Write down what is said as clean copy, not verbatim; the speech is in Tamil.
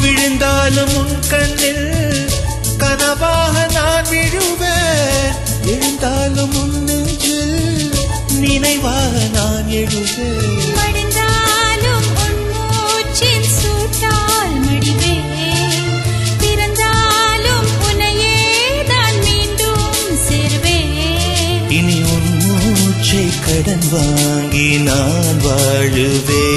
விழுந்தாலும் உன் கண்ணில் கனவாக நான் விழுவேன். எழுந்தாலும் உன் நெஞ்சில் நினைவாக நான் எழுவேன். மடிந்தாலும் உன் மூச்சின் சூட்டால் மடிவேன். பிறந்தாலும் உன்னையே தான் மீண்டும் சேர்வேன். இனி உன் மூச்சை கடன் வாங்கி நான் வாழுவேன்.